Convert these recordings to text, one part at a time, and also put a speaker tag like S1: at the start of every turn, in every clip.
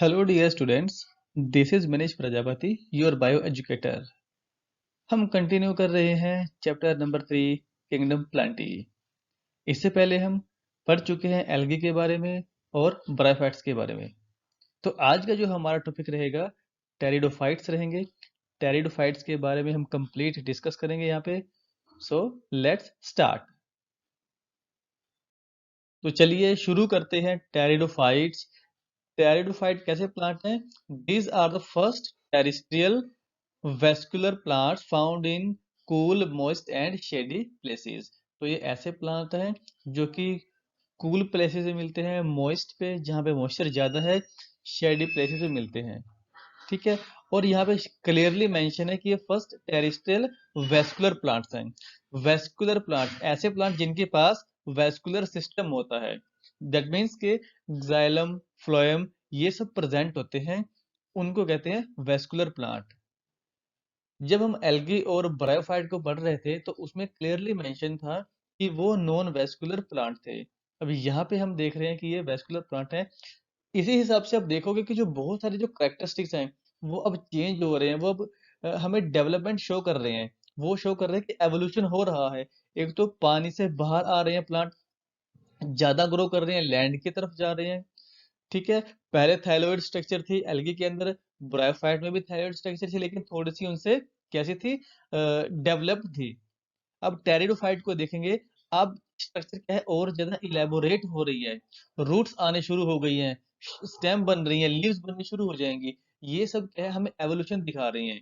S1: Hello dear students, this is Manish Prajapati, your bioeducator. हम continue कर रहे हैं चैप्टर नंबर 3 किंगडम प्लांटी। इससे पहले हम पढ़ चुके हैं एल्गी के बारे में और ब्रायोफाइट्स के बारे में। तो आज का जो हमारा टॉपिक रहेगा टेरिडोफाइट्स रहेंगे। टेरिडोफाइट्स के बारे में हम कंप्लीट डिस्कस करेंगे यहाँ पे। So let's start. तो चलिए शुरू करते हैं टेरिडोफाइट्स। टेरिडोफाइट कैसे प्लांट हैं? These are the first terrestrial vascular plants found in cool, moist and shady places। तो ये ऐसे प्लांट हैं जो कि कूल प्लेसेस में मिलते हैं, मॉइस्ट पे जहाँ पे मॉइस्चर ज़्यादा है, शेडी प्लेसेस में मिलते हैं। ठीक है। और यहाँ पे क्लियरली मेंशन है कि ये फर्स्ट टेरेस्ट्रियल वेस्कुलर प्लांट्स हैं। वेस्कुलर प्लांट ऐसे प्लांट जिनके पास वेस्कुलर सिस्टम होता है। दैट मीन्स के जाइलम, फ्लोएम ये सब प्रेजेंट होते हैं, उनको कहते हैं वेस्कुलर प्लांट। जब हम एल्गी और ब्रायोफाइट को पढ़ रहे थे तो उसमें क्लियरली मेंशन था कि वो नॉन वेस्कुलर प्लांट थे। अभी यहाँ पे हम देख रहे हैं कि ये वेस्कुलर प्लांट है। इसी हिसाब से आप देखोगे कि जो बहुत सारे जो कैरेक्टरिस्टिक्स हैं वो अब चेंज हो रहे हैं, वो अब हमें डेवलपमेंट शो कर रहे हैं। वो शो कर रहे हैं कि एवोल्यूशन हो रहा है। एक तो पानी से बाहर आ रहे हैं प्लांट, ज्यादा ग्रो कर रहे हैं, लैंड की तरफ जा रहे हैं। ठीक है। पहले थाइलॉइड स्ट्रक्चर थी एल्गी के अंदर, ब्रायोफाइट में भी थाइलॉइड स्ट्रक्चर थी, लेकिन थोड़ी सी उनसे कैसी थी, डेवलप्ड थी। अब टेरिडोफाइट को देखेंगे, अब स्ट्रक्चर क्या है, और ज्यादा इलेबोरेट हो रही है। रूट्स आने शुरू हो गई हैं, स्टेम बन रही हैं, लीव्स बननी शुरू हो जाएंगी। ये सब क्या है, हमें एवोल्यूशन दिखा रही हैं।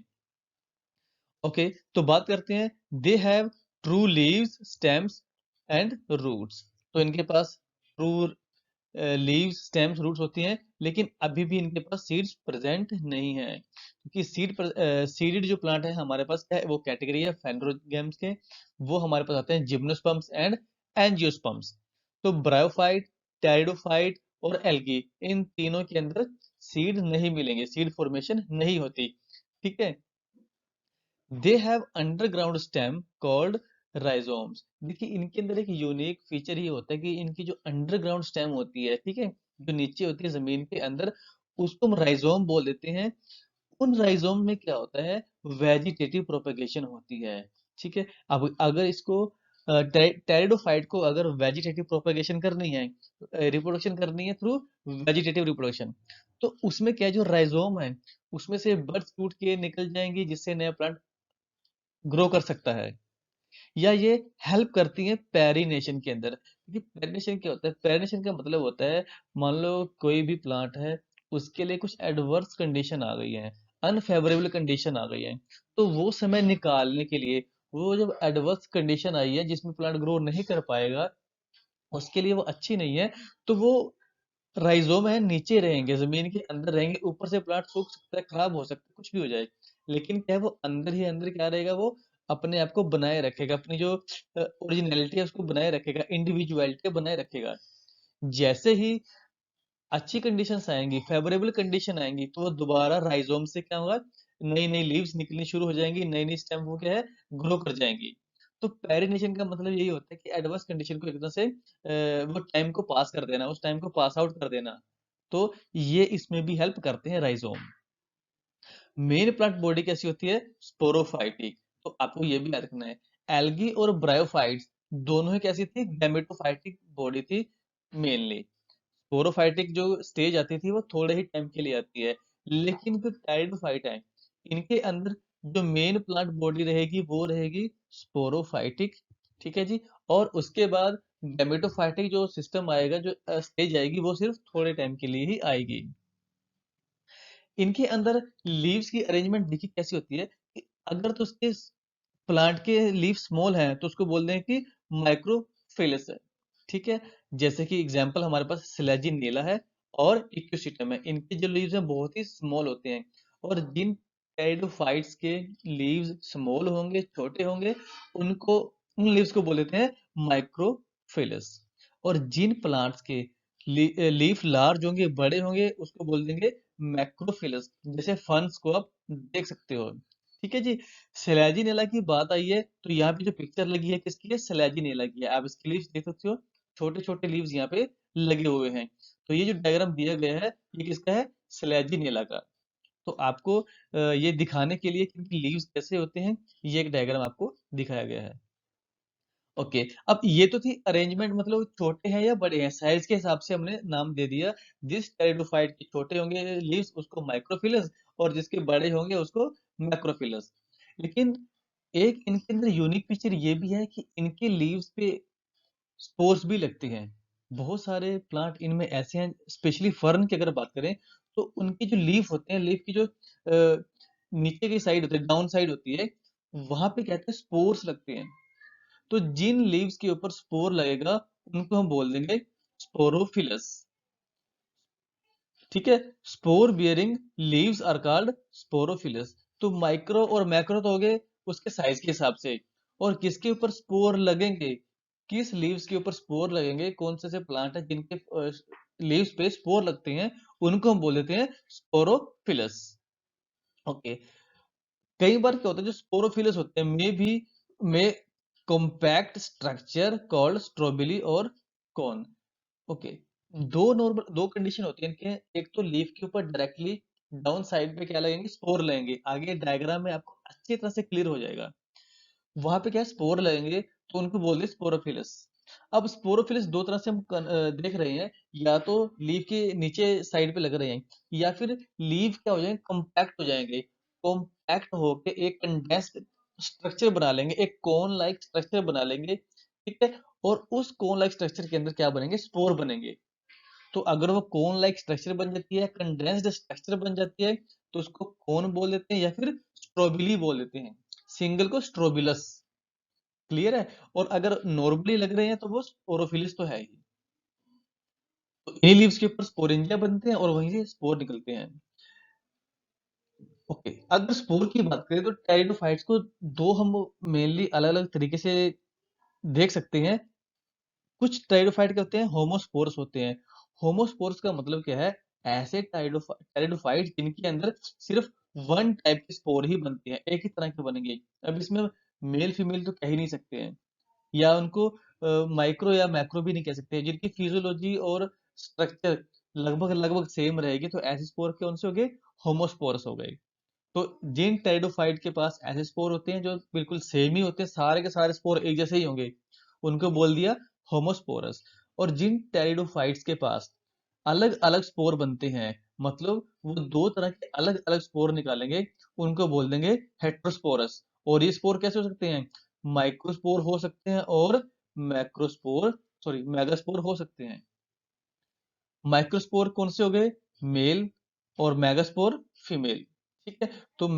S1: ओके, तो बात करते हैं। They have true leaves, stems and roots. तो इनके पास ट्रू लीव्स, स्टेम्स, रूट्स होती हैं, लेकिन अभी भी इनके पास सीड्स प्रेजेंट नहीं है, क्योंकि सीडेड जो प्लांट है हमारे पास क्या है, वो कैटेगरी है फेनड्रोगेम्स के। वो हमारे पास आते हैं जिम्नोस्पर्म्स एंड एंजियोस्पर्म्स। तो ब्रायोफाइट, टेरिडोफाइट और एल्गी, इन तीनों के अंदर सीड नहीं मिलेंगे, सीड फॉर्मेशन नहीं होती। ठीक है। They have underground stem called rhizomes. देखिए इनके अंदर एक यूनिक फीचर ये होता है कि इनकी जो अंडरग्राउंड स्टेम होती है, ठीक है, जो नीचे होती है जमीन के अंदर, उसको हम राइजोम बोल देते हैं। उन राइजोम में क्या होता है, वेजिटेटिव प्रोपेगेशन होती है। ठीक है। अब अगर इसको टेरिडोफाइट को अगर वेजिटेटिव प्रोपेगेशन करनी है, रिप्रोडक्शन करनी है थ्रू वेजिटेटिव रिप्रोडक्शन, तो उसमें क्या है, जो राइजोम है उसमें से बर्ड्स टूट के निकल जाएंगी, जिससे नया प्लांट ग्रो कर सकता है। या ये हेल्प करती हैं पेरिनेशन के अंदर। क्योंकि पेरिनेशन क्या होता है, पेरिनेशन का मतलब होता है, मान लो कोई भी प्लांट है, उसके लिए कुछ एडवर्स कंडीशन आ गई है, अनफेवरेबल कंडीशन आ गई है, तो वो समय निकालने के लिए, वो जब एडवर्स कंडीशन आई है जिसमें प्लांट ग्रो नहीं कर पाएगा, उसके लिए वो अच्छी नहीं है, तो वो राइजोम है नीचे रहेंगे, जमीन के अंदर रहेंगे, ऊपर से प्लांट सूख सकता है, खराब हो सकता है, कुछ भी हो जाए, लेकिन क्या है, वो अंदर ही अंदर क्या रहेगा, वो अपने आप को बनाए रखेगा, अपनी जो ओरिजिनलिटी है उसको बनाए रखेगा, इंडिविजुअलिटी बनाए रखेगा। जैसे ही अच्छी कंडीशंस आएंगी, फेवरेबल कंडीशन आएंगी, तो वो दोबारा राइजोम से क्या होगा, नई नई लीव्स निकलनी शुरू हो जाएंगी, नई नई स्टेम वो क्या है, ग्रो कर जाएंगी। तो पेरिनेशन का मतलब यही होता है कि एडवर्स कंडीशन को एक तरह से वो टाइम को पास कर देना, उस टाइम को पास आउट कर देना। तो ये इसमें भी हेल्प करते हैं राइजोम। मेन प्लांट बॉडी कैसी होती है, स्पोरोफाइटिक। तो आपको ये भी याद रखना है, एल्गी और ब्रायोफाइट्स दोनों ही कैसी थी, गैमेटोफाइटिक बॉडी थी मेनली। स्पोरोफाइटिक जो स्टेज आती थी वो थोड़े ही टाइम के लिए आती है, लेकिन जो टेरिडोफाइट है, इनके अंदर जो मेन प्लांट बॉडी रहेगी वो रहेगी स्पोरोफाइटिक। ठीक है जी। और उसके बाद गैमेटोफाइटिक जो सिस्टम आएगा, जो स्टेज आएगी, वो सिर्फ थोड़े टाइम के लिए ही आएगी। इनके अंदर लीव्स की अरेंजमेंट देखिए कैसी होती है कि अगर तो उसके प्लांट के लीफ स्मॉल हैं तो उसको बोल दें कि माइक्रोफिलस है। ठीक है। जैसे कि एग्जांपल हमारे पास सिलेजिनेला है और इक्विसिटम है, इनके जो लीव्स हैं बहुत ही स्मॉल होते हैं। और जिन टेरिडोफाइट्स के लीव्स स्मॉल होंगे, छोटे होंगे, उनको, उन लीव्स को बोल देते हैं माइक्रोफिलस। और जिन प्लांट्स के लीफ लार्ज होंगे, बड़े होंगे, उसको बोल देंगे मैक्रोफिलस। जैसे फर्न्स को आप देख सकते हो। ठीक है जी। सेलेजिनेला की बात आई है तो यहाँ पे जो पिक्चर लगी है किसकी है, सेलेजिनेला की है। आप इसके लीव्स देख सकते हो, छोटे छोटे लीव्स यहाँ पे लगे हुए हैं। तो ये जो डायग्राम दिया गया है ये किसका है, स्लैजिनेला का। तो आपको ये दिखाने के लिए कि इनकी लीव्स कैसे होते हैं, ये एक डायग्राम आपको दिखाया गया है। ओके, अब ये तो थी अरेंजमेंट, मतलब छोटे हैं या बड़े हैं, साइज के हिसाब से हमने नाम दे दिया। जिस टेरिडोफाइट के छोटे होंगे लीव्स उसको माइक्रोफिलस, और जिसके बड़े होंगे उसको मैक्रोफिलस। लेकिन एक इनके अंदर यूनिक फीचर ये भी है कि इनके लीव्स पे स्पोर्स भी लगते हैं। बहुत सारे प्लांट इनमें ऐसे हैं, स्पेशली फर्न की अगर बात करें, तो उनके जो लीफ होते हैं, लीफ की जो नीचे की साइड होती है, डाउन साइड होती है, वहां पे कहते हैं स्पोर्स लगते हैं। तो जिन लीव्स के ऊपर स्पोर लगेगा उनको हम बोल देंगे स्पोरोफिलस। ठीक है, spore bearing leaves are called sporophylls. तो माइक्रो और मैक्रो तो हो गए उसके साइज के हिसाब से, और किसके ऊपर स्पोर लगेंगे, किस लीव्स के ऊपर स्पोर लगेंगे, कौन से ऐसे प्लांट है जिनके लीव्स पे स्पोर लगते हैं, उनको हम बोल देते हैं स्पोरोफिलस। ओके, कई बार क्या होता है जो स्पोरोफिलस होते हैं में कॉम्पैक्ट स्ट्रक्चर कॉल्ड स्ट्रोबिली और कॉन। ओके, दो कंडीशन होती है इनके, एक तो लीफ के ऊपर डायरेक्टली डाउन साइड पे क्या लगेंगे, स्पोर लगेंगे, आगे डायग्राम में आपको अच्छी तरह से क्लियर हो जाएगा। वहां पे क्या स्पोर लगेंगे तो उनको बोल दे स्पोरोफिलस। अब स्पोरोफिलस दो तरह से हम देख रहे हैं, या तो लीफ के नीचे साइड पे लग रहे हैं, या फिर लीफ क्या हो जाएंगे, कॉम्पैक्ट हो जाएंगे। कॉम्पैक्ट होके एक कंडेंस्ड स्ट्रक्चर बना लेंगे, एक कोन लाइक स्ट्रक्चर बना लेंगे। ठीक है, और उस कोन लाइक स्ट्रक्चर के अंदर क्या बनेंगे, स्पोर बनेंगे। तो अगर वो कोन लाइक स्ट्रक्चर बन जाती है, कंडेंस्ड स्ट्रक्चर बन जाती है, तो उसको कोन बोल देते हैं या फिर स्ट्रोबिली बोल देते हैं। सिंगल को स्ट्रोबिलस। क्लियर है, और अगर नॉर्मली लग रहे हैं तो वो स्पोरोफिलिस तो है ही। तो इन्हीं लीव्स के ऊपर स्पोरेंजिया बनते हैं और वहीं से स्पोर निकलते हैं। ओके, अगर स्पोर की बात करें तो टेरिडोफाइट्स को दो हम मेनली अलग अलग तरीके से देख सकते हैं। कुछ टेरिडोफाइट क्या होते हैं, होमोस्पोरस होते हैं। होमोस्पोरस का मतलब क्या है, ऐसे टेरिडोफाइट जिनके अंदर सिर्फ वन टाइप के स्पोर ही बनते हैं, एक ही तरह के बनेंगे। अब इसमें मेल फीमेल तो कह ही नहीं सकते हैं, या उनको माइक्रो या मैक्रो भी नहीं कह सकते, जिनकी फिजियोलॉजी और स्ट्रक्चर लगभग लगभग सेम रहेगी, तो ऐसे स्पोर कौन से हो गए, होमोस्पोरस हो गए। तो जिन टेरिडोफाइट के पास ऐसे स्पोर होते हैं जो बिल्कुल सेम ही होते हैं, सारे के सारे स्पोर एक जैसे ही होंगे, उनको बोल दिया होमोस्पोरस। और जिन टेरिडोफाइट्स के पास अलग अलग स्पोर बनते हैं, मतलब वो दो तरह के अलग अलग स्पोर निकालेंगे, उनको बोल देंगे हेट्रोस्पोरस। और ये स्पोर कैसे हो सकते हैं, माइक्रोस्पोर हो सकते हैं और मैक्रोस्पोर सॉरी मेगास्पोर हो सकते हैं। माइक्रोस्पोर कौन से हो गए, मेल, और मेगास्पोर फीमेल। ठीक है, तो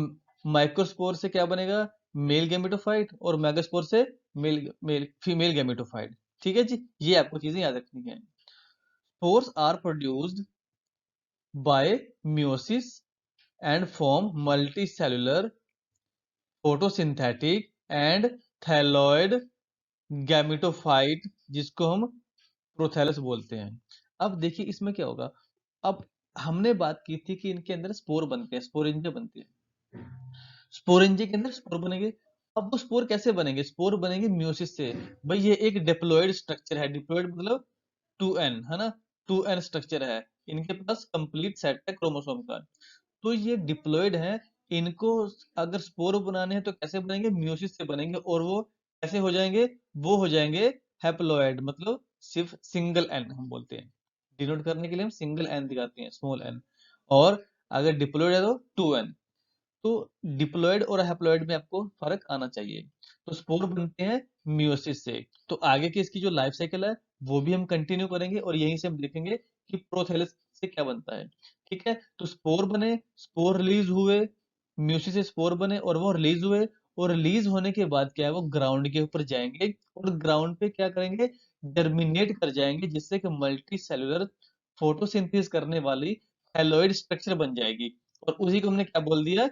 S1: माइक्रोस्पोर से क्या बनेगा, मेल गैमेटोफाइट, और मेगास्पोर से मेल मेल फीमेल गैमेटोफाइट। ठीक है जी, ये आपको चीजें याद रखनी है। Spores are produced by meiosis and form multicellular photosynthetic and thalloid gametophyte, जिसको हम प्रोथैलस बोलते हैं। अब देखिए इसमें क्या होगा, अब हमने बात की थी कि इनके अंदर स्पोर बनते हैं, स्पोरेंजिया बनती है, स्पोरेंजिया के अंदर स्पोर बनेंगे। अब वो स्पोर कैसे बनेंगे, स्पोर बनेंगे म्यूसिस से। भाई ये एक डिप्लॉयड स्ट्रक्चर है, डिप्लॉयड मतलब 2n है ना, 2n स्ट्रक्चर है, इनके पास कंप्लीट सेट है क्रोमोसोम का। तो ये डिप्लॉयड है, इनको अगर स्पोर बनाने हैं तो कैसे बनेंगे, म्यूसिस से बनेंगे, और वो कैसे हो जाएंगे, वो हो जाएंगे हैप्लॉयड, मतलब सिर्फ सिंगल एन हम बोलते हैं, डिनोट करने के लिए हम सिंगल एन दिखाते हैं, स्मॉल एन। और अगर डिप्लॉयड है तो 2n। तो डिप्लॉयड और हैप्लॉयड में आपको फर्क आना चाहिए। तो स्पोर बनते हैं मियोसिस से। तो आगे की इसकी जो लाइफ साइकिल है वो भी हम कंटिन्यू करेंगे, और यहीं से हम देखेंगे कि प्रोथेलस से क्या बनता है। ठीक है, तो स्पोर बने, स्पोर रिलीज हुए, म्यूसिस से स्पोर बने और वो रिलीज हुए, और रिलीज होने के बाद क्या है, वो ग्राउंड के ऊपर जाएंगे, और ग्राउंड पे क्या करेंगे, जर्मिनेट कर जाएंगे, जिससे कि मल्टी सेलुलर फोटोसिंथेसिस करने वाली थैलोइड स्ट्रक्चर बन जाएगी। और उसी को हमने क्या बोल दिया,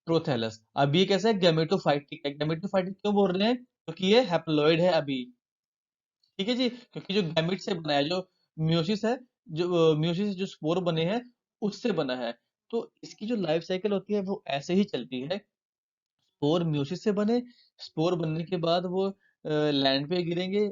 S1: प्रोथैलस। अब ये कैसा है, गैमेटोफाइटिक है। गैमेटोफाइटिक क्यों बोल रहे हैं, क्योंकि ये हैप्लॉइड है अभी। ठीक है जी, क्योंकि जो गैमेट से बना है, जो म्यूसिस है, जो म्यूसिस जो स्पोर बने हैं उससे बना है। तो इसकी जो लाइफ साइकिल होती है वो ऐसे ही चलती है, स्पोर म्यूसिस से बने, स्पोर बनने के बाद वो लैंड पे गिरेंगे,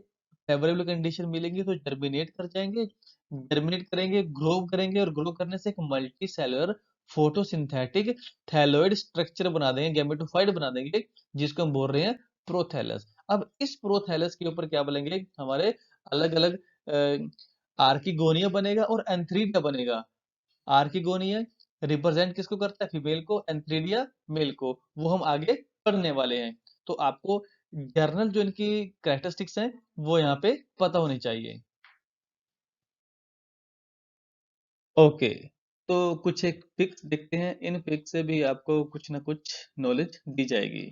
S1: फेवरेबल कंडीशन मिलेंगी तो जर्मिनेट कर जाएंगे, जर्मिनेट करेंगे, ग्रो करेंगे, और ग्रो करने से एक multi cellular photosynthetic thalloid structure बना देंगे, गैमेटोफाइट बना देंगे, जिसको हम बोल रहे हैं प्रोथैलस। अब इस प्रोथैलस के ऊपर क्या बनेंगे हमारे अलग अलग आर्किगोनिया बनेगा और एंथ्रीडिया बनेगा। आर्किगोनिया रिप्रेजेंट किसको करता है, फीमेल को, एंथ्रीडिया मेल को, वो हम आगे पढ़ने वाले हैं। तो आपको जर्नल जो इनकी कैरेक्टरिस्टिक्स हैं वो यहाँ पे पता होनी चाहिए। ओके, तो कुछ एक पिक्स देखते हैं, इन पिक्स से भी आपको कुछ ना कुछ नॉलेज दी जाएगी।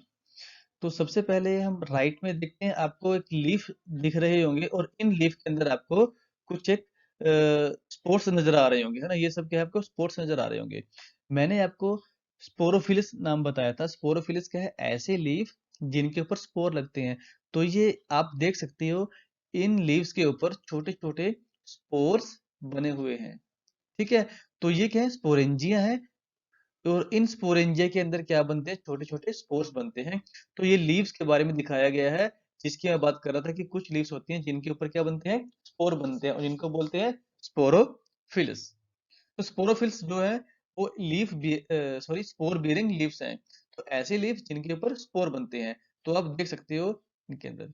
S1: तो सबसे पहले हम राइट में देखते हैं, आपको एक लीफ दिख रहे होंगे और इन लीफ के अंदर आपको कुछ एक स्पोर्ट्स नजर आ रहे होंगे, है ना, ये सब क्या है, आपको स्पोर्ट्स नजर आ रहे होंगे। मैंने आपको स्पोरोफिलिस नाम बताया था। स्पोरोफिलिस क्या है, ऐसे लीफ जिनके ऊपर स्पोर लगते हैं। तो ये आप देख सकते हो, इन लीव्स के ऊपर छोटे छोटे स्पोर्स बने हुए हैं। ठीक है, तो ये क्या है, स्पोरेंजिया है। और इन स्पोरेंजिया के अंदर क्या बनते हैं, छोटे छोटे स्पोर्स बनते हैं। तो ये लीव्स के बारे में दिखाया गया है, जिसकी मैं बात कर रहा था कि कुछ लीव्स होती हैं जिनके ऊपर क्या बनते हैं, स्पोर बनते हैं, और जिनको बोलते हैं स्पोरोफिल्स। तो स्पोरोफिल्स जो है वो leaf sorry spore bearing leaves हैं। तो ऐसे लीव्स जिनके ऊपर स्पोर बनते हैं, तो आप देख सकते हो इनके अंदर।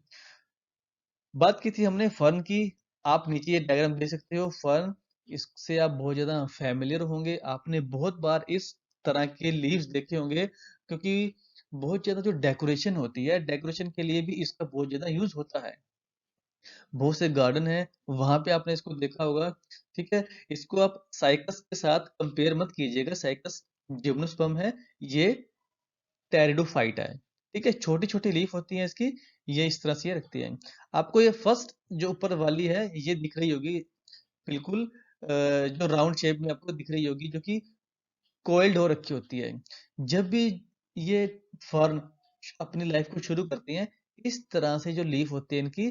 S1: बात की थी हमने फर्न की। आप नीचे ये डायग्राम देख सकते हो, फर्न, इससे आप बहुत ज्यादा फैमिलियर होंगे, आपने बहुत बार इस तरह के लीव्स देखे होंगे, क्योंकि बहुत ज्यादा जो डेकोरेशन होती है, डेकोरेशन के लिए भी इसका बहुत ज्यादा यूज होता है। बहुत से गार्डन है, वहां पे आपने इसको देखा होगा। ठीक है, इसको आप साइकस के साथ कंपेयर मत कीजिएगा, साइकस जिम्नोस्पर्म है, ये टेरिडोफाइट है। ठीक है, छोटी छोटी लीफ होती है इसकी, ये इस तरह से ये रखती है। आपको ये फर्स्ट जो ऊपर वाली है ये दिख रही होगी, बिल्कुल जो राउंड शेप में आपको दिख रही होगी, जो कि कोइल्ड हो रखी होती है। जब भी ये फर्न अपनी लाइफ को शुरू करती हैं, इस तरह से जो लीफ होती है इनकी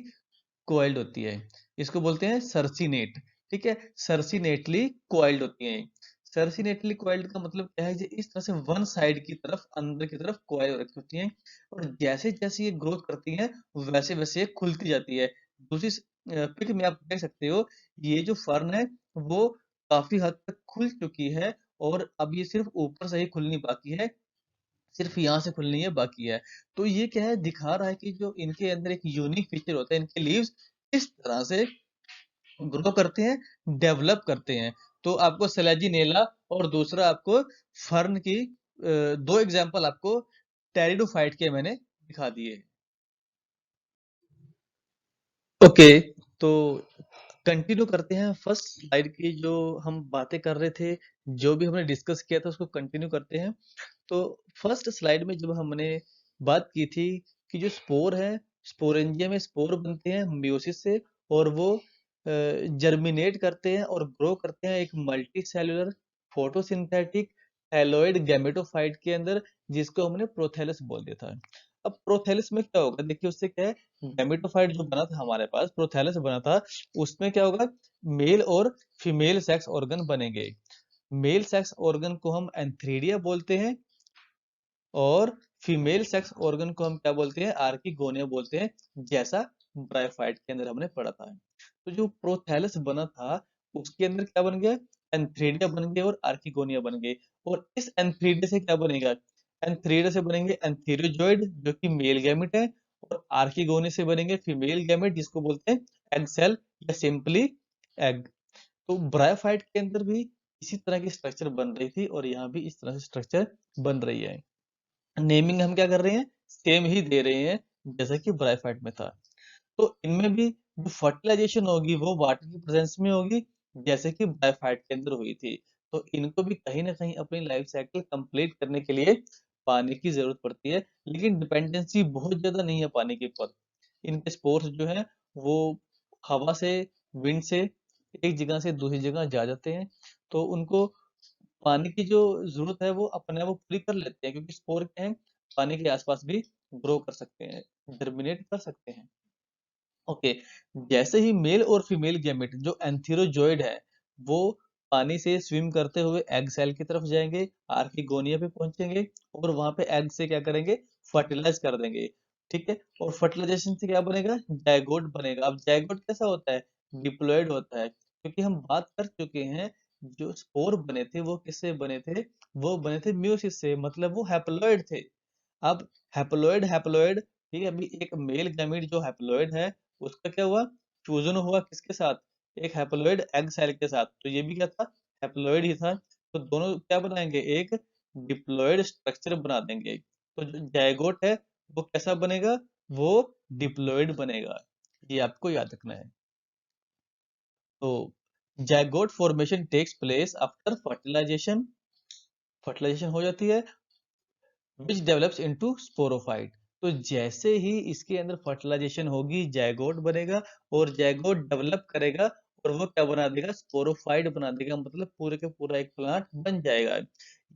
S1: कोइल्ड होती है। इसको बोलते हैं सर्सिनेट। ठीक है, सर्सिनेटली कोइल्ड होती हैं। सर्सिनेटली कोइल्ड का मतलब क्या है, ये इस तरह से वन साइड की तरफ, अंदर की तरफ कोइल हो रखी होती हैं, और जैसे जैसे ये ग्रोथ करती हैं वैसे वैसे ये खुलती जाती है। दूसरी पिक में आप देख सकते हो, ये जो फर्न है वो काफी हद तक खुल चुकी है, और अब ये सिर्फ ऊपर से ही खुलनी बाकी है, सिर्फ यहाँ से खुलनी है बाकी है। तो ये क्या है, दिखा रहा है कि जो इनके अंदर एक यूनिक फीचर होता है, इनके लीव्स इस तरह से ग्रो करते हैं, डेवलप करते हैं। तो आपको सेलेजिनेला और दूसरा आपको फर्न की दो एग्जांपल आपको टेरिडोफाइट के मैंने दिखा दिए। ओके, तो कंटिन्यू करते हैं फर्स्ट स्लाइड की, जो हम बातें कर रहे थे, जो भी हमने डिस्कस किया था उसको कंटिन्यू करते हैं। तो फर्स्ट स्लाइड में जब हमने बात की थी कि जो स्पोर है, स्पोरेंजिया में स्पोर बनते हैं मियोसिस से, और वो जर्मिनेट करते हैं और ग्रो करते हैं एक multi cellular photosynthetic thalloid gametophyte के अंदर, जिसको हमने प्रोथैलस बोल दिया था। अब प्रोथैलस में क्या होगा, देखिए उससे क्या है, गैमेटोफाइट जो बना था हमारे पास, प्रोथैलस बना था, उसमें क्या होगा, मेल और फीमेल सेक्स ऑर्गन बनेंगे। मेल सेक्स ऑर्गन को हम एंथ्रीडिया बोलते हैं, और फीमेल सेक्स ऑर्गन को हम क्या बोलते हैं, आर्किगोनिया बोलते हैं, जैसा ब्रायोफाइट के अंदर हमने पढ़ा था। तो जो प्रोथैलस बना था उसके अंदर क्या बन गया, एंथ्रीडिया बन गए और आर्किगोनिया बन गए। और इस एंथ्रीडिया से क्या बनेगा, एंथ्रीडिया से बनेंगे एंथेरियोजोइड जो कि मेल गैमेट है, और आर्किगोनिया से बनेंगे फीमेल गैमेट, जिसको बोलते हैं एग सेल या सिंपली एग। तो ब्रायोफाइट के अंदर भी इसी तरह की स्ट्रक्चर बन रही थी, और यहाँ भी इस तरह से स्ट्रक्चर बन रही है। नेमिंग हम क्या कर रहे हैं, सेम ही दे रहे हैं जैसा कि ब्रायोफाइट में था। तो इनमें भी जो फर्टिलाइजेशन होगी वो वाटर की प्रेजेंस में होगी, जैसे कि ब्रायोफाइट के अंदर हुई थी। तो इनको भी कहीं ना कहीं अपनी लाइफ साइकिल कंप्लीट करने के लिए पानी की जरूरत पड़ती है, लेकिन डिपेंडेंसी बहुत ज्यादा नहीं है पानी के ऊपर। इनके स्पोर्स जो है वो हवा से, विंड से एक जगह से दूसरी जगह जा जाते हैं, तो उनको पानी की जो जरूरत है वो अपने आप वो पूरी कर लेते हैं, क्योंकि स्पोर क्या है, पानी के आसपास भी ग्रो कर सकते हैं, जर्मिनेट कर सकते हैं। ओके, जैसे ही मेल और फीमेल गैमेट जो एंथेरोजोइड है, वो पानी से स्विम करते हुए एग सेल की तरफ जाएंगे, आर्किगोनिया पे पहुंचेंगे, और वहां पे एग से क्या करेंगे, फर्टिलाइज कर देंगे। ठीक है, और फर्टिलाइजेशन से क्या बनेगा, जायगोट बनेगा। अब जायगोट कैसा होता है, डिप्लॉयड होता है। क्योंकि हम बात कर चुके हैं जो स्पोर बने थे वो किससे बने थे, वो बने थे म्यूसिस से, मतलब वो हैप्लॉइड थे। अब हैप्लॉइड हैप्लॉइड ठीक है, अभी एक मेल गैमीट जो हैप्लॉइड है उसका क्या हुआ, फ्यूजन हुआ किसके साथ, एक हैप्लॉइड एग सेल के साथ, तो ये भी क्या था, हैप्लॉइड ही था। तो दोनों क्या बनाएंगे, एक डिप्लॉइड स्ट्रक्चर बना देंगे। तो जो जायगोट है वो कैसा बनेगा, वो डिप्लॉइड बनेगा, ये आपको याद रखना है। तो zygote formation takes place after fertilisation, fertilisation हो जाती है, विच डेवलप्स इनटू स्पोरोफाइट। तो जैसे ही इसके अंदर फर्टिलाइजेशन होगी जायगोट बनेगा, और जायगोट डेवलप करेगा और वो क्या बना देगा, स्पोरोफाइट बना देगा, मतलब पूरे के पूरा एक प्लांट बन जाएगा।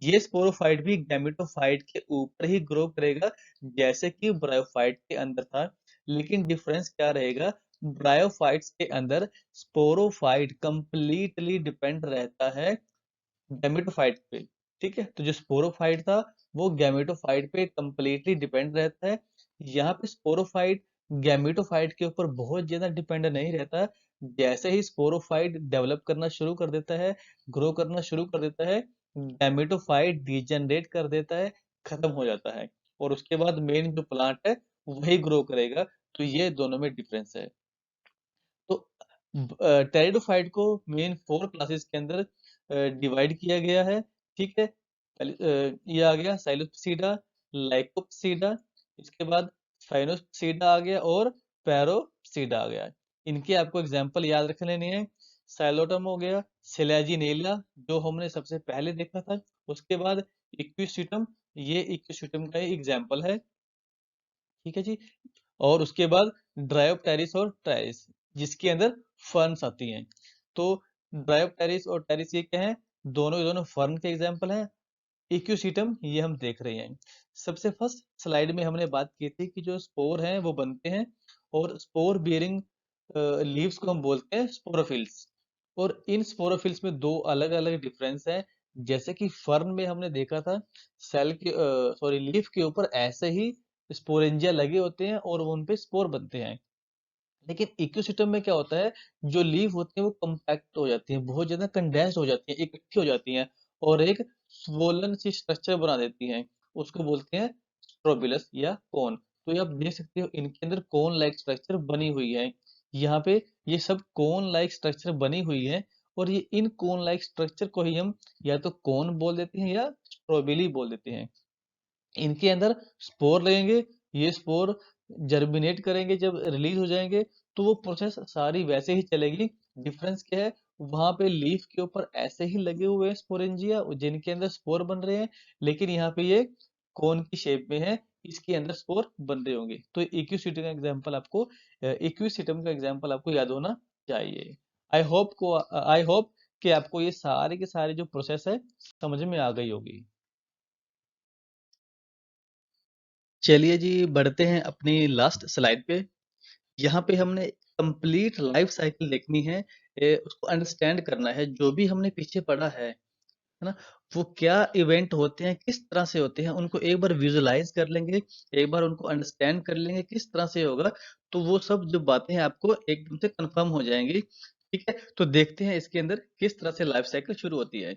S1: ये स्पोरोफाइट भी गैमेटोफाइट के ऊपर ही ग्रो करेगा जैसे कि ब्रायोफाइट के अंदर था, लेकिन डिफरेंस क्या रहेगा, ब्रायोफाइट्स के अंदर स्पोरोफाइट कंप्लीटली डिपेंड रहता है गैमेटोफाइट पे। ठीक है, तो जो स्पोरोफाइट था वो गैमेटोफाइट पे कंप्लीटली डिपेंड रहता है। यहाँ पे स्पोरोफाइट गैमेटोफाइट के ऊपर बहुत ज्यादा डिपेंड नहीं रहता। जैसे ही स्पोरोफाइट डेवलप करना शुरू कर देता है, ग्रो करना शुरू कर देता है, गैमेटोफाइट डिजनरेट कर देता है, खत्म हो जाता है, और उसके बाद मेन जो प्लांट है वही ग्रो करेगा। तो ये दोनों में डिफरेंस है। तो टेरिडोफाइट को मेन 4 क्लासेस के अंदर डिवाइड किया गया है। ठीक है, ये आ गया साइलोप्सीडा, लाइकोप्सीडा, इसके बाद साइनोप्सीडा आ गया, और पैरोप्सीडा आ गया। इनके आपको एग्जांपल याद रख लेने हैं। साइलोटम हो गया, सिलेजिनेला जो हमने सबसे पहले देखा था, उसके बाद इक्विसिटम, ये इक्विसिटम का एग्जांपल है। ठीक है जी, और उसके बाद ड्रायोप्टेरिस और टेरिस जिसके अंदर फर्न्स आती हैं। तो ड्रायोप्टेरिस और टेरिस ये क्या है, दोनों दोनों फर्न के एग्जांपल हैं। इक्विसिटम ये हम देख रहे हैं। सबसे फर्स्ट स्लाइड में हमने बात की थी कि जो स्पोर हैं वो बनते हैं, और स्पोर बियरिंग लीव्स को हम बोलते हैं स्पोरोफिल्स। और इन स्पोरोफिल्स में दो अलग अलग डिफरेंस है। जैसे कि फर्न में हमने देखा था सेल के सॉरी लीफ के ऊपर ऐसे ही स्पोरेंजिया लगे होते हैं और उन पे स्पोर बनते हैं। लेकिन इकोसिस्टम में क्या होता है, जो लीफ होती है वो कम्पैक्ट हो जाती है, बहुत ज्यादा कंडेंस्ड हो जाती है, इकट्ठी हो जाती हैं, और एक स्वोलन सी स्ट्रक्चर बना देती हैं। उसको बोलते हैं स्ट्रोबिलस या कोन। तो ये आप देख सकते हो इनके अंदर कोन लाइक स्ट्रक्चर बनी हुई है। यहाँ पे ये सब कोन लाइक स्ट्रक्चर बनी हुई है, और ये इन कोन लाइक स्ट्रक्चर को ही हम या तो कोन बोल देते हैं या स्ट्रोबिली बोल देते हैं। इनके अंदर स्पोर लगेंगे, ये स्पोर जर्मिनेट करेंगे, जब रिलीज हो जाएंगे तो वो प्रोसेस सारी वैसे ही चलेगी। डिफरेंस क्या है, वहां पे लीफ के ऊपर ऐसे ही लगे हुए हैं स्पोरेंजिया जिनके अंदर स्पोर बन रहे हैं, लेकिन यहाँ पे ये कोन की शेप में है, इसके अंदर स्पोर बन रहे होंगे। तो इक्विसिटम का एग्जांपल आपको इक्विसिटम का एग्जांपल आपको याद होना चाहिए। आई होप कि आपको ये सारे के सारे जो प्रोसेस है समझ में आ गई होगी। चलिए जी, बढ़ते हैं अपनी लास्ट स्लाइड पे। यहाँ पे हमने कंप्लीट लाइफ साइकिल देखनी है, उसको अंडरस्टैंड करना है, जो भी हमने पीछे पढ़ा है ना, वो क्या इवेंट होते हैं, किस तरह से होते हैं, उनको एक बार विजुलाइज कर लेंगे, एक बार उनको अंडरस्टैंड कर लेंगे किस तरह से होगा, तो वो सब जो बातें हैं आपको एकदम से कंफर्म हो जाएंगी। ठीक है, तो देखते हैं इसके अंदर किस तरह से लाइफ साइकिल शुरू होती है।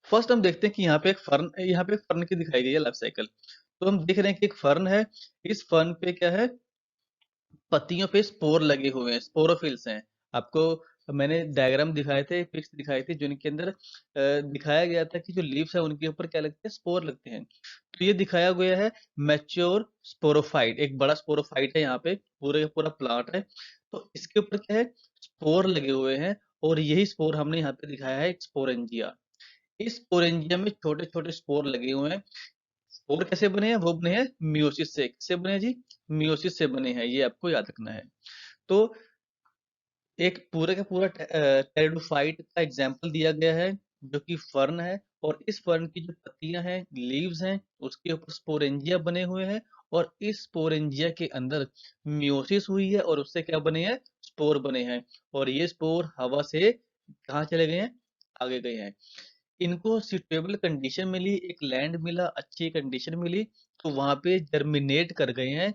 S1: फर्स्ट हम देखते हैं कि यहाँ पे एक फर्न की दिखाई गई है लाइफ साइकिल। तो हम देख रहे हैं कि एक फर्न है, इस फर्न पे क्या है, पत्तियों पे स्पोर लगे हुए हैं, स्पोरोफिल्स हैं। आपको मैंने डायग्राम दिखाए थे, पिक्स दिखाई थी, जिनके अंदर दिखाया गया था कि जो लीव्स है उनके ऊपर क्या लगते हैं, स्पोर लगते हैं। तो ये दिखाया गया है मैच्योर स्पोरोफाइट, एक बड़ा स्पोरोफाइट है यहाँ पे, पूरे का पूरा प्लांट है। तो इसके ऊपर क्या है, स्पोर लगे हुए हैं, और यही स्पोर हमने यहाँ पे दिखाया है, एक स्पोरेंजिया। इस स्पोरेंजिया में छोटे छोटे स्पोर लगे हुए हैं। स्पोर कैसे बने हैं, वो बने हैं मियोसिस से। किससे बने हैं जी, मियोसिस से बने हैं, ये आपको याद रखना है। तो एक पूरे का पूरा टेरिडोफाइट का एग्जाम्पल दिया गया है, जो कि फर्न है, और इस फर्न की जो पत्तियां हैं, लीव्स हैं, उसके ऊपर स्पोरेंजिया बने हुए हैं, और इस स्पोरेंजिया के अंदर मियोसिस हुई है, और उससे क्या बने हैं, स्पोर बने हैं। और ये स्पोर हवा से कहाँ चले गए हैं, आगे गए हैं। इनको सुटेबल कंडीशन मिली, एक लैंड मिला, अच्छी कंडीशन मिली, तो वहां पे जर्मिनेट कर गए हैं,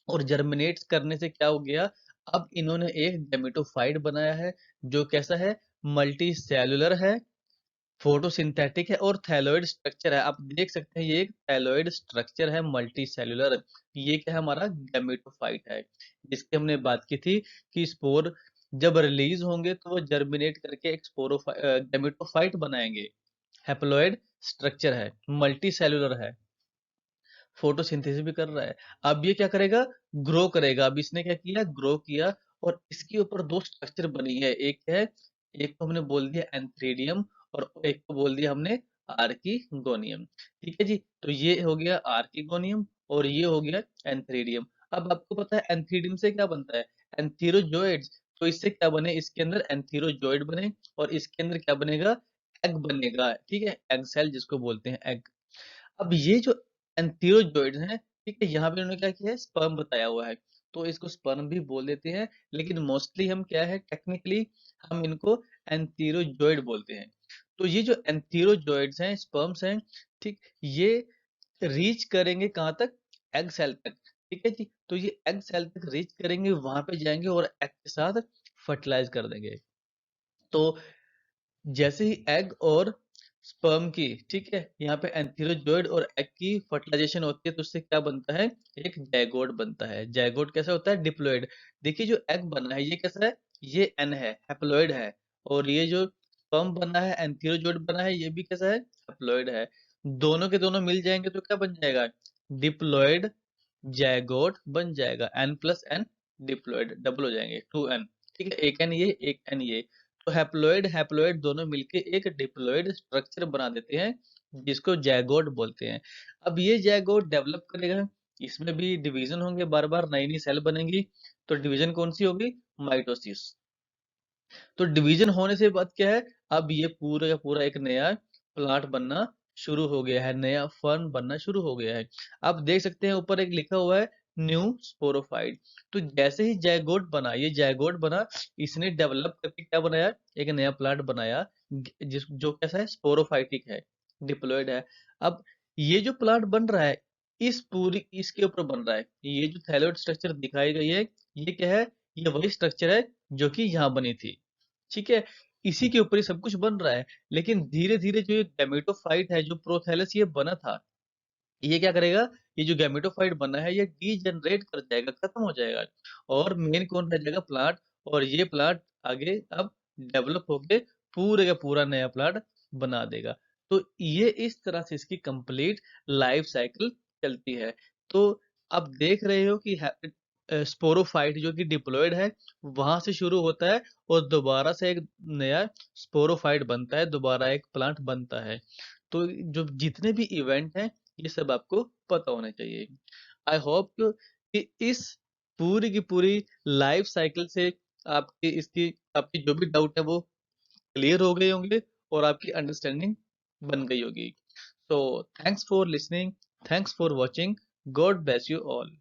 S1: और जर्मिनेट करने से क्या हो गया, अब इन्होंने एक गैमेटोफाइट बनाया है जो कैसा है, मल्टी सेलुलर है, फोटोसिंथेटिक है और थैलोइड स्ट्रक्चर है। आप देख सकते हैं ये एक थैलोइड स्ट्रक्चर है, मल्टी सेलुलर। ये क्या है, हमारा गैमेटोफाइट है, जिसकी हमने बात की थी कि स्पोर जब रिलीज होंगे तो वो जर्मिनेट करके एक गैमेटोफाइट बनाएंगे। हैप्लॉइड स्ट्रक्चर है, मल्टी सेलुलर है, फोटोसिंथेसिस भी कर रहा है। अब ये क्या करेगा, ग्रो करेगा। अब इसने क्या किया, ग्रो किया, और इसके ऊपर दो स्ट्रक्चर बनी है। एक है, एक को हमने बोल दिया एंथ्रीडियम और एक को बोल दिया हमने आर्किगोनियम। ठीक है जी, तो ये हो गया आर्किगोनियम और ये हो गया एंथ्रीडियम। अब आपको पता है एंथ्रीडियम से क्या बनता है, एंथीरोजोइड्स। तो इससे क्या बने, इसके अंदर एंथीरोजोइड बने और इसके अंदर क्या बनेगा, एग बनेगा। ठीक है, एग सेल जिसको बोलते हैं, एग। अब ये जो एंथीरोजोइड्स हैं, ठीक है, यहाँ पे उन्होंने क्या किया है, स्पर्म बताया हुआ है, तो इसको स्पर्म भी बोल देते हैं, लेकिन मोस्टली हम क्या है, टेक्निकली हम इनको एंथीरोजोइड बोलते हैं। तो ये जो एंथीरोजोइड्स हैं, स्पर्म्स हैं, ठीक, ये रीच करेंगे कहाँ तक, एग सेल तक। ठीक है जी, तो ये एग सेल तक रीच करेंगे, वहां पे जाएंगे और एग के साथ फर्टिलाइज कर देंगे। तो जैसे ही एग और स्पर्म की, ठीक है, यहाँ पे एंथीरोजोइड और एग की फर्टिलाइजेशन होती है, तो उससे क्या बनता है, एक जायगोट बनता है। जायगोट कैसा होता है, डिप्लॉइड। देखिए जो एग बना है ये कैसा है, ये एन है, हैप्लॉइड है। और ये जो स्पर्म बना है, एंथीरोजोइड बना है, ये भी कैसा है, हैप्लॉइड है। दोनों के दोनों मिल जाएंगे तो क्या बन जाएगा, डिप्लॉइड जायगोट बन जाएगा। N plus N, diploid double हो जाएंगे, 2n। ठीक है, एक एन ये, एक एन ये। तो हैप्लॉइड हैप्लॉइड दोनों मिलके एक डिप्लॉइड स्ट्रक्चर बना देते हैं, जिसको जैगोट बोलते हैं। अब ये जैगोट डेवलप करेगा, इसमें भी डिवीजन होंगे, बार बार नई नई सेल बनेंगी। तो डिवीजन कौन सी होगी, माइटोसिस। तो डिवीजन होने से बाद क्या है, अब ये पूरा का पूरा एक नया प्लांट बनना शुरू हो गया है, नया फर्न बनना शुरू हो गया है। आप देख सकते हैं ऊपर एक लिखा हुआ है न्यू स्पोरोफाइट। तो जैसे ही जायगोट बना, ये जायगोट बना, इसने डेवलप करके क्या बनाया, एक नया प्लांट बनाया, जिस जो कैसा है, स्पोरोफाइटिक है, डिप्लॉयड है। अब ये जो प्लांट बन रहा है, इस पूरी इसके ऊपर बन रहा है, ये जो थैलोइड स्ट्रक्चर दिखाई गई है, ये क्या है, ये वही स्ट्रक्चर है जो कि यहाँ बनी थी। ठीक है, इसी के ऊपर ही सब कुछ बन रहा है। लेकिन धीरे धीरे जो ये गैमेटोफाइट है, जो प्रोथैलस ये बना था, ये क्या करेगा, ये जो गैमेटोफाइट बना है ये डीजनरेट कर जाएगा, खत्म हो जाएगा, और मेन कौन रह जाएगा, प्लांट। और ये प्लांट आगे अब डेवलप होके पूरे का पूरा नया प्लांट बना देगा। तो ये इस तरह से इसकी कंप्लीट लाइफ साइकिल चलती है। तो आप देख रहे हो कि स्पोरोफाइट जो कि डिप्लॉयड है, वहां से शुरू होता है और दोबारा से एक नया स्पोरोफाइट बनता है, दोबारा एक प्लांट बनता है। तो जो जितने भी इवेंट हैं, ये सब आपको पता होना चाहिए। आई होप कि इस पूरी की पूरी लाइफ साइकिल से आपकी जो भी डाउट है वो क्लियर हो गए होंगे और आपकी अंडरस्टैंडिंग बन गई होगी। So thanks for listening, thanks for watching, God bless you all.